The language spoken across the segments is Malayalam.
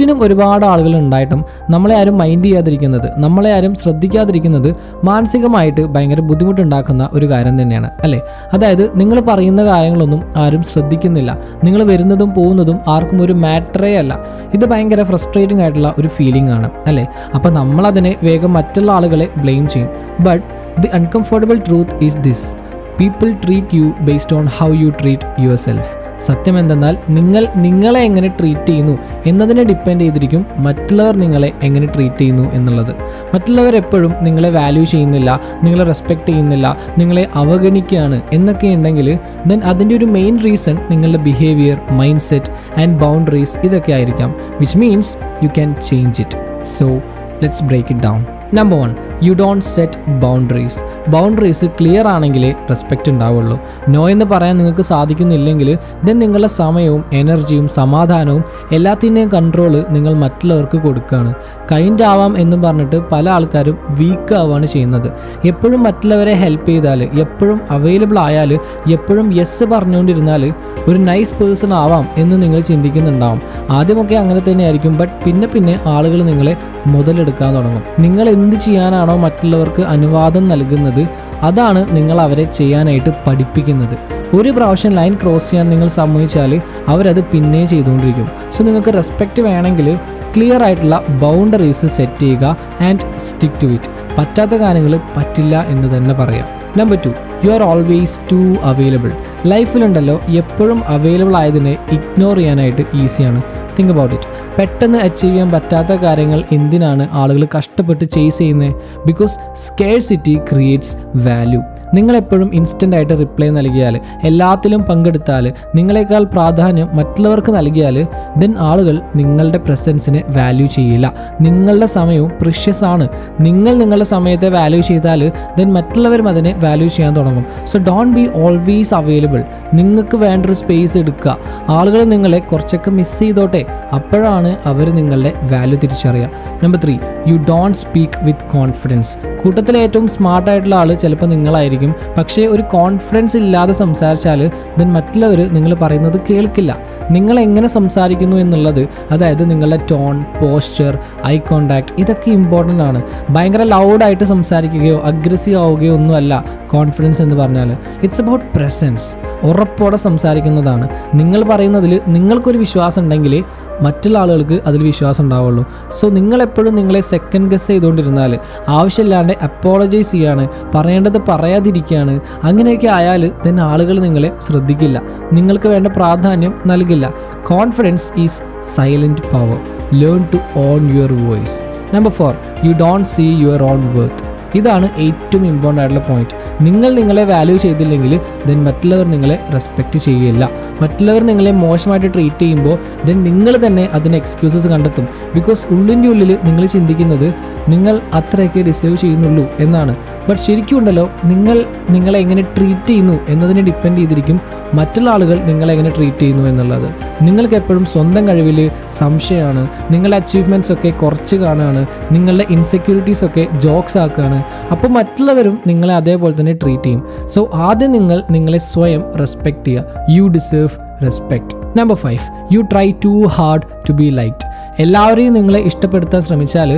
ചുറ്റിനും ഒരുപാട് ആളുകൾ ഉണ്ടായിട്ടും നമ്മളെ ആരും മൈൻഡ് ചെയ്യാതിരിക്കുന്നത്, നമ്മളെ ആരും ശ്രദ്ധിക്കാതിരിക്കുന്നത് മാനസികമായിട്ട് ഭയങ്കര ബുദ്ധിമുട്ടുണ്ടാക്കുന്ന ഒരു കാര്യം തന്നെയാണ് അല്ലേ? അതായത് നിങ്ങൾ പറയുന്ന കാര്യങ്ങളൊന്നും ആരും ശ്രദ്ധിക്കുന്നില്ല, നിങ്ങൾ വരുന്നതും പോകുന്നതും ആർക്കും ഒരു മാറ്ററേ അല്ല. ഇത് ഭയങ്കര ഫ്രസ്ട്രേറ്റിംഗ് ആയിട്ടുള്ള ഒരു ഫീലിംഗ് ആണ് അല്ലേ? അപ്പോൾ നമ്മളതിനെ വേഗം മറ്റുള്ള ആളുകളെ ബ്ലെയിം ചെയ്യും. But the uncomfortable truth is this: people treat U based on how you treat your self. സത്യം എന്തെന്നാൽ നിങ്ങളെ എങ്ങനെ ട്രീറ്റ് ചെയ്യുന്നു എന്നതിനെ ഡിപ്പെൻഡ് ചെയ്തിരിക്കും മറ്റുള്ളവർ നിങ്ങളെ എങ്ങനെ ട്രീറ്റ് ചെയ്യുന്നു എന്നുള്ളത്. മറ്റുള്ളവർ എപ്പോഴും നിങ്ങളെ വാല്യൂ ചെയ്യുന്നില്ല, നിങ്ങളെ റെസ്പെക്റ്റ് ചെയ്യുന്നില്ല, നിങ്ങളെ അവഗണിക്കുകയാണ് എന്നൊക്കെ ഉണ്ടെങ്കിൽ ദെൻ അതിൻ്റെ ഒരു മെയിൻ റീസൺ നിങ്ങളുടെ behaviour, mind set and boundaries ഇതൊക്കെ ആയിരിക്കാം. Which means you can change it. So let's break it down. Number 1, you don't set boundaries. Boundaries clear ആണെങ്കിലേ റെസ്പെക്റ്റ് ഉണ്ടാവുള്ളൂ. നോ എന്ന് പറയാൻ നിങ്ങൾക്ക് സാധിക്കുന്നില്ലെങ്കിൽ ദെൻ നിങ്ങളുടെ സമയവും എനർജിയും സമാധാനവും എല്ലാത്തിൻ്റെയും കൺട്രോള് നിങ്ങൾ മറ്റുള്ളവർക്ക് കൊടുക്കുകയാണ്. കൈൻഡ് ആവാം എന്ന് പറഞ്ഞിട്ട് പല ആൾക്കാരും വീക്ക് ആവുകയാണ് ചെയ്യുന്നത്. എപ്പോഴും മറ്റുള്ളവരെ ഹെൽപ്പ് ചെയ്താൽ, എപ്പോഴും അവൈലബിൾ ആയാൽ, എപ്പോഴും യെസ് പറഞ്ഞുകൊണ്ടിരുന്നാൽ ഒരു നൈസ് പേഴ്സൺ ആവാം എന്ന് നിങ്ങൾ ചിന്തിക്കുന്നുണ്ടാവും. ആദ്യമൊക്കെ അങ്ങനെ തന്നെയായിരിക്കും. ബട്ട് പിന്നെ ആളുകൾ നിങ്ങളെ മുതലെടുക്കാൻ തുടങ്ങും. നിങ്ങൾ എന്ത് ചെയ്യാനാണോ മറ്റുള്ളവർക്ക് അനുവാദം നൽകുന്നത് അതാണ് നിങ്ങൾ അവരെ ചെയ്യാനായിട്ട് പഠിപ്പിക്കുന്നത്. ഒരു പ്രാവശ്യം ലൈൻ ക്രോസ് ചെയ്യാൻ നിങ്ങൾ സമ്മതിച്ചാൽ അവരത് പിന്നെ ചെയ്തുകൊണ്ടിരിക്കും. സോ നിങ്ങൾക്ക് റെസ്പെക്റ്റ് വേണമെങ്കിൽ ക്ലിയർ ആയിട്ടുള്ള ബൗണ്ടറീസ് സെറ്റ് ചെയ്യുക ആൻഡ് സ്റ്റിക്ക് ടു ഇറ്റ്. പറ്റാത്ത കാര്യങ്ങൾ പറ്റില്ല എന്ന് തന്നെ പറയാം. Number 2, you are always too available. ലൈഫിലുണ്ടല്ലോ എപ്പോഴും അവൈലബിൾ ആയതിനെ ഇഗ്നോർ ചെയ്യാനായിട്ട് ഈസിയാണ്. Think about it. പെട്ടെന്ന് അച്ചീവ് ചെയ്യാൻ പറ്റാത്ത കാര്യങ്ങൾ എന്തിനാണ് ആളുകൾ കഷ്ടപ്പെട്ട് ചേസ് ചെയ്യുന്നത്? Because scarcity creates value. നിങ്ങളെപ്പോഴും ഇൻസ്റ്റൻ്റ് ആയിട്ട് റിപ്ലൈ നൽകിയാൽ, എല്ലാത്തിലും പങ്കെടുത്താൽ, നിങ്ങളെക്കാൾ പ്രാധാന്യം മറ്റുള്ളവർക്ക് നൽകിയാൽ ദെൻ ആളുകൾ നിങ്ങളുടെ പ്രസൻസിനെ വാല്യൂ ചെയ്യില്ല. നിങ്ങളുടെ സമയവും പ്രിഷ്യസ് ആണ്. നിങ്ങളുടെ സമയത്തെ വാല്യൂ ചെയ്താൽ ദെൻ മറ്റുള്ളവരും അതിനെ വാല്യൂ ചെയ്യാൻ തുടങ്ങും. So don't be always available. നിങ്ങൾക്ക് വേണ്ടൊരു സ്പേസ് എടുക്കുക. ആളുകൾ നിങ്ങളെ കുറച്ചൊക്കെ മിസ് ചെയ്തോട്ടെ, അപ്പോഴാണ് അവർ നിങ്ങളുടെ വാല്യൂ തിരിച്ചറിയുക. Number 3, you don't speak with confidence. കൂട്ടത്തിലെ ഏറ്റവും സ്മാർട്ടായിട്ടുള്ള ആൾ ചിലപ്പോൾ നിങ്ങളായിരിക്കും. പക്ഷേ ഒരു കോൺഫിഡൻസ് ഇല്ലാതെ സംസാരിച്ചാൽ ദെൻ മറ്റുള്ളവർ നിങ്ങൾ പറയുന്നത് കേൾക്കില്ല. നിങ്ങൾ എങ്ങനെ സംസാരിക്കുന്നു എന്നുള്ളത്, അതായത് നിങ്ങളുടെ ടോൺ, പോസ്ചർ, ഐ കോണ്ടാക്ട്, ഇതൊക്കെ ഇമ്പോർട്ടൻ്റ് ആണ്. ഭയങ്കര ലൗഡായിട്ട് സംസാരിക്കുകയോ അഗ്രസീവ് ആവുകയോ ഒന്നുമല്ല കോൺഫിഡൻസ് എന്ന് പറഞ്ഞാൽ. It's about presence. ഉറപ്പോടെ സംസാരിക്കുന്നതാണ്. നിങ്ങൾ പറയുന്നതിൽ നിങ്ങൾക്കൊരു വിശ്വാസം ഉണ്ടെങ്കിൽ മറ്റുള്ള ആളുകൾക്ക് അതിൽ വിശ്വാസം ഉണ്ടാവുള്ളൂ. സോ നിങ്ങളെപ്പോഴും നിങ്ങളെ സെക്കൻഡ് ഗസ് ചെയ്തുകൊണ്ടിരുന്നാൽ, ആവശ്യമില്ലാണ്ട് അപ്പോളജൈസ് ചെയ്യാണ്, പറയേണ്ടത് പറയാതിരിക്കുകയാണ്, അങ്ങനെയൊക്കെ ആയാൽ ദെൻ ആളുകൾ നിങ്ങളെ ശ്രദ്ധിക്കില്ല, നിങ്ങൾക്ക് വേണ്ട പ്രാധാന്യം നൽകില്ല. Confidence is silent power. Learn to own your voice. Number 4, you don't see your own worth. ഇതാണ് ഏറ്റവും ഇമ്പോർട്ടൻ്റ് ആയിട്ടുള്ള പോയിന്റ്. നിങ്ങളെ വാല്യൂ ചെയ്തില്ലെങ്കിൽ ദെൻ മറ്റുള്ളവർ നിങ്ങളെ റെസ്പെക്റ്റ് ചെയ്യില്ല. മറ്റുള്ളവർ നിങ്ങളെ മോശമായിട്ട് ട്രീറ്റ് ചെയ്യുമ്പോൾ ദെൻ നിങ്ങൾ തന്നെ അതിന് എക്സ്ക്യൂസസ് കണ്ടെത്തും. ബിക്കോസ് ഉള്ളിൻ്റെ ഉള്ളിൽ നിങ്ങൾ ചിന്തിക്കുന്നത് നിങ്ങൾ അത്രയൊക്കെ ഡിസേർവ് ചെയ്യുന്നുള്ളൂ എന്നാണ്. ബട്ട് ശരിക്കും ഉണ്ടല്ലോ, നിങ്ങളെ എങ്ങനെ ട്രീറ്റ് ചെയ്യുന്നു എന്നതിനെ ഡിപ്പെൻഡ് ചെയ്തിരിക്കും മറ്റുള്ള ആളുകൾ നിങ്ങളെ എങ്ങനെ ട്രീറ്റ് ചെയ്യുന്നു എന്നുള്ളത്. നിങ്ങൾക്ക് എപ്പോഴും സ്വന്തം കഴിവിൽ സംശയമാണ്, നിങ്ങളുടെ അച്ചീവ്മെൻറ്റ്സ് ഒക്കെ കുറച്ച് കാണുകയാണ്, നിങ്ങളുടെ ഇൻസെക്യൂരിറ്റീസ് ഒക്കെ ജോക്സ് ആക്കുകയാണ്. അപ്പോൾ മറ്റുള്ളവരും നിങ്ങളെ അതേപോലെ തന്നെ ട്രീറ്റ് ചെയ്യും. സോ ആദ്യം നിങ്ങളെ സ്വയം റെസ്പെക്റ്റ് ചെയ്യുക. You deserve respect. Number 5, you try too hard to be liked. എല്ലാവരെയും നിങ്ങളെ ഇഷ്ടപ്പെടുത്താൻ ശ്രമിച്ചാൽ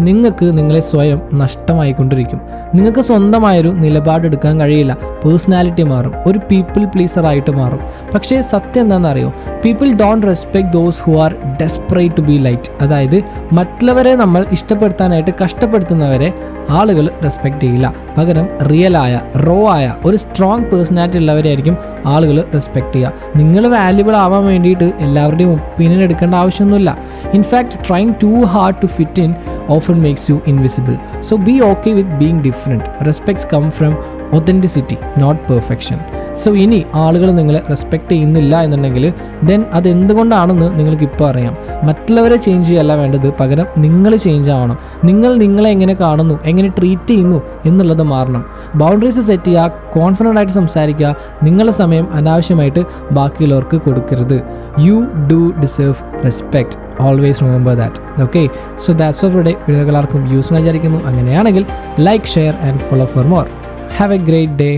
നിങ്ങൾക്ക് നിങ്ങളെ സ്വയം നഷ്ടമായിക്കൊണ്ടിരിക്കും. നിങ്ങൾക്ക് സ്വന്തമായൊരു നിലപാടെടുക്കാൻ കഴിയില്ല. പേഴ്സണാലിറ്റി മാറും, ഒരു പീപ്പിൾ പ്ലീസർ ആയിട്ട് മാറും. പക്ഷേ സത്യം എന്താണെന്നറിയോ? People don't respect those who are desperate to be liked. അതായത് മറ്റുള്ളവരെ നമ്മൾ ഇഷ്ടപ്പെടുത്താനായിട്ട് കഷ്ടപ്പെടുത്തുന്നവരെ ആളുകൾ റെസ്പെക്റ്റ് ചെയ്യില്ല. പകരം റിയലായ, റോ ആയ, ഒരു സ്ട്രോങ് പേഴ്സണാലിറ്റി ഉള്ളവരെയായിരിക്കും ആളുകൾ റെസ്പെക്റ്റ് ചെയ്യുക. നിങ്ങൾ വാല്യുബിൾ ആവാൻ വേണ്ടിയിട്ട് എല്ലാവരുടെയും ഒപ്പീനിയൻ എടുക്കേണ്ട ആവശ്യമൊന്നുമില്ല. In fact trying too hard to fit in often makes you invisible. So be okay with being different. Respects come from authenticity, not perfection. So ഇനി ആളുകൾ നിങ്ങളെ റെസ്പെക്റ്റ് ചെയ്യുന്നില്ല എന്നുണ്ടെങ്കിൽ ദെൻ അതെന്തുകൊണ്ടാണെന്ന് നിങ്ങൾക്ക് ഇപ്പോൾ അറിയാം. മറ്റുള്ളവരെ ചേഞ്ച് ചെയ്യല്ല വേണ്ടത്, പകരം നിങ്ങൾ ചേഞ്ച് ആവണം. നിങ്ങളെ എങ്ങനെ കാണുന്നു, എങ്ങനെ ട്രീറ്റ് ചെയ്യുന്നു എന്നുള്ളത് മാറണം. ബൗണ്ടറീസ് സെറ്റ് ചെയ്യുക, കോൺഫിഡൻ്റ് ആയിട്ട് സംസാരിക്കുക, നിങ്ങളുടെ സമയം അനാവശ്യമായിട്ട് ബാക്കിയുള്ളവർക്ക് കൊടുക്കരുത്. You do deserve respect. Always remember that. Okay, so that's all for today. Video എല്ലാവർക്കും യൂസ്ഫുൾ ആയിരിക്കുന്നു. അങ്ങനെയാണെങ്കിൽ like, share and follow for more. Have a great day.